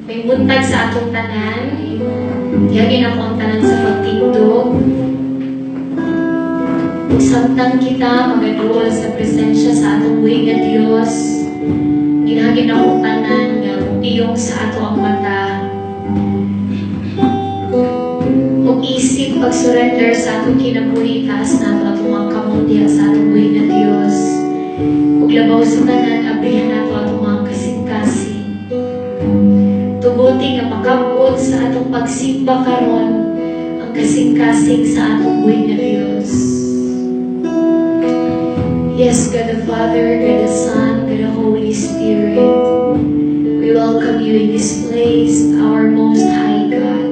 May buntag sa atong tanan. Yagin ako ang tanan sa pagtindog. Samtang kita magadol sa presensya sa atong buhay nga Diyos, ginagin ako tanan nga iyong sa ato ang mata. Kung isip pag-surrender sa atong kinabuhi, taas na ito atong mga kamundya sa atong buhay nga Diyos. Kung labaw sa tanan, abrihan na ito atong mga kasing-kasing. Tubuti nga makabot sa atong pagsimba karon ang kasing-kasing sa atong buhay nga Diyos. Yes, God the Father, God the Son, God the Holy Spirit, we welcome you in this place, our Most High God.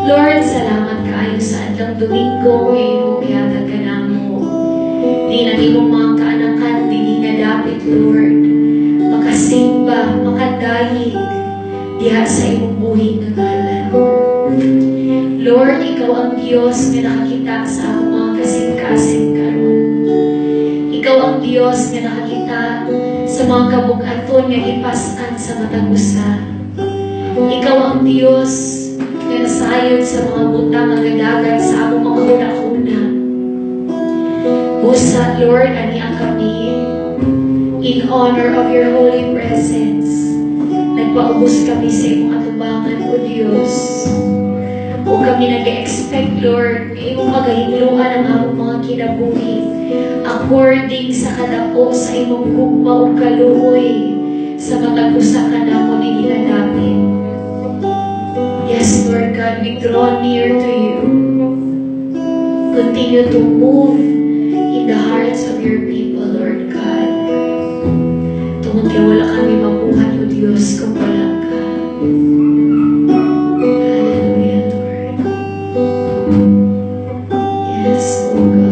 Lord, salamat kaayo sa adlang Domingo ngayong kiyatag ka namo. Di na imong mga kaanakan, di nga dapit, Lord, makasimba, makadayig, diha sa imong buhing nga ngalan. Lord, ikaw ang Diyos nga nakakita sa among mga kasing-kasing karon. Ikaw ang Diyos nga nakakita sa mga kabug-aton nga ipas-an sa matag usa. Ikaw ang Diyos nga nasayod sa mga butang nga gadagan sa among mga una-una. Busa, Lord, ani ang kami in honor of your holy presence. Nagpaubos kami sa imong atubangan, O Diyos. O kami nag-expect, Lord, na imong magahigluan ang among mga kinabuhi according sa kadako sa imong gugma o kaluoy sa mga usa ka namo din dapat. Yes, Lord God, we draw near to you. Continue to move in the hearts of your people, Lord God. Tungkol kaya wala kami mabuhat, O Diyos, kung wala ka. Hallelujah, Lord. Yes, O God.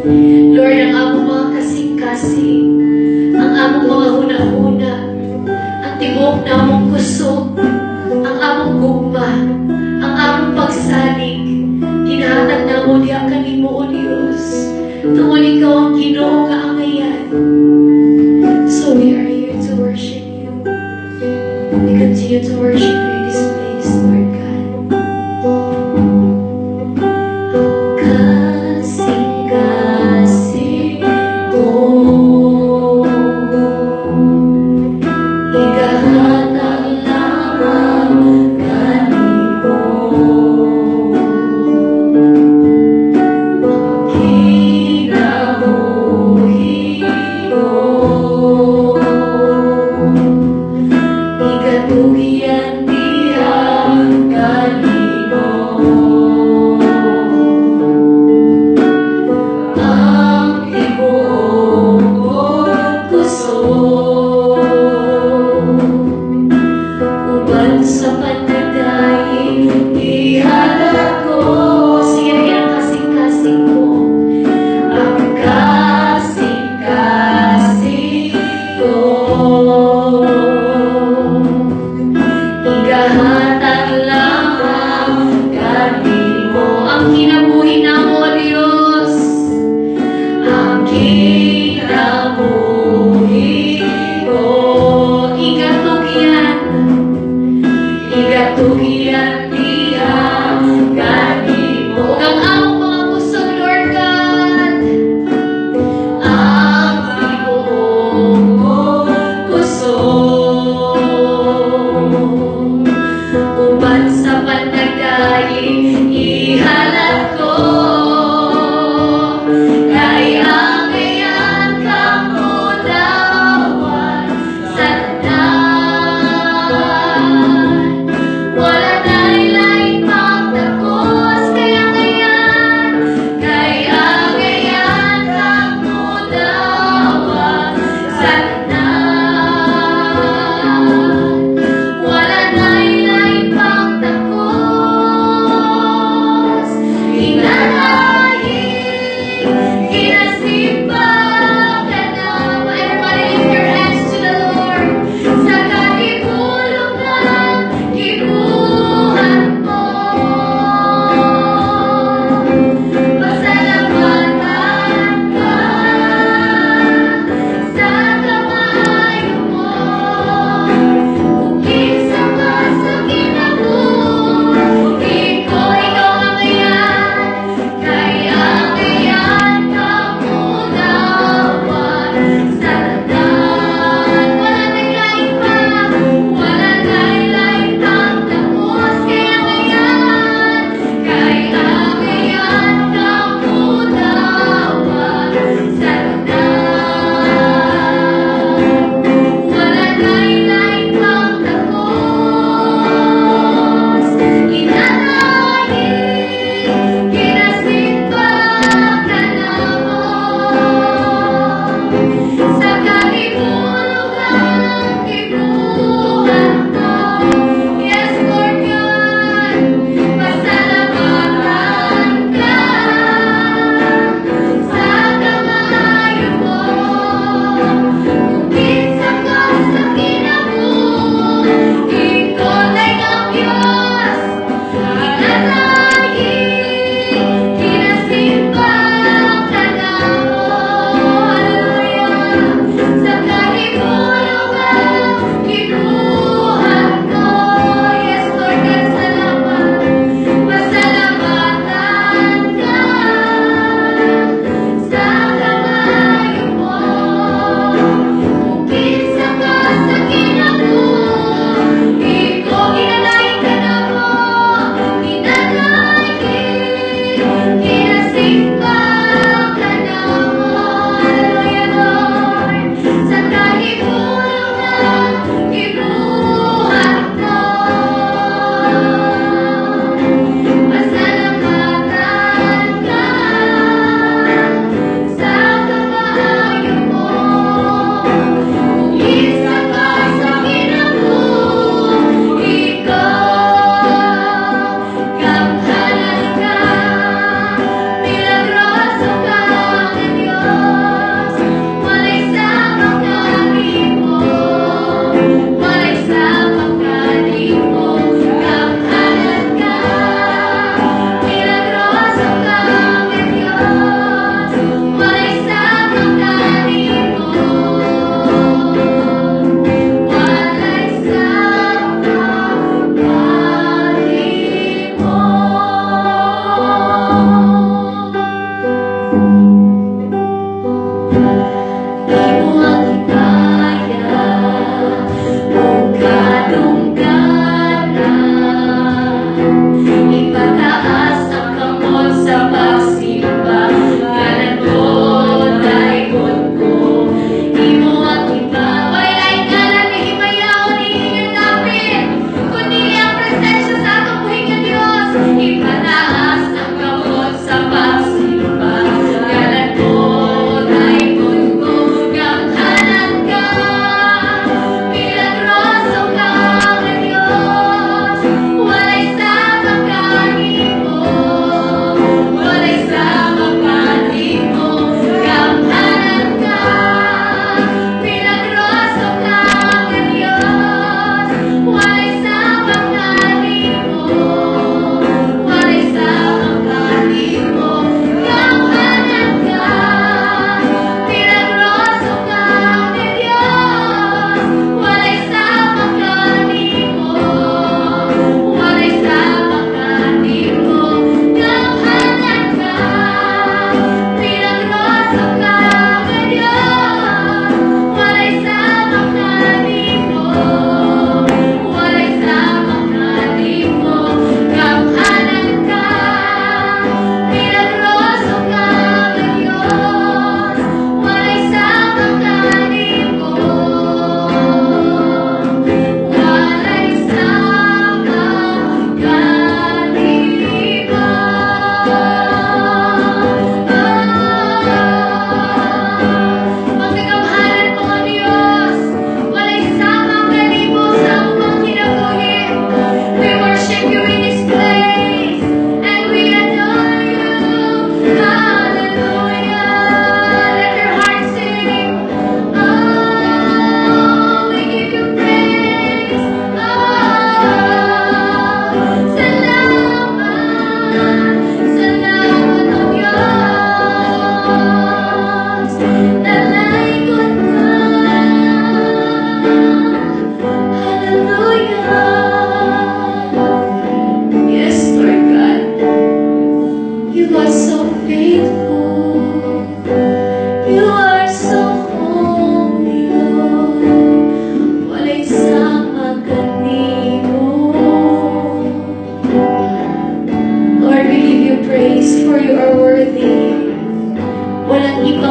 Lord, ang among mga kasing-kasing, ang among mga huna-huna, ang tibok na among kusog, ang among gugma, ang among pagsalig, ginahatag na mo diha kanimo, O Diyos. Tungod ikaw ang Ginoo nga angayan. So we are here to worship you. We continue to worship you in this place, Lord God. Kasing-kasing mo, igahatag lamang kanimo. Kinabuhi mo, ikatugyan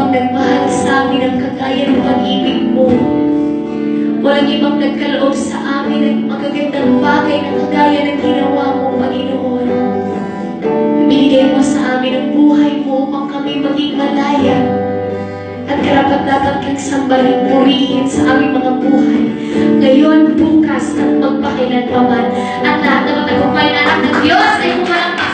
ibang nagmahal sa amin ang kagaya ng pag-ibig mo. Walang ibang nagkaloob sa amin ng magagandang bagay na kagaya ng ginawa mo, Panginoon. Binigay mo sa amin ang buhay mo upang kami maging malaya at karapat-dapat kang sambahin, purihin sa aming mga buhay. Ngayon, bukas at magpakilanpaman at lahat ng matagumpay na anak ng Diyos ay humarap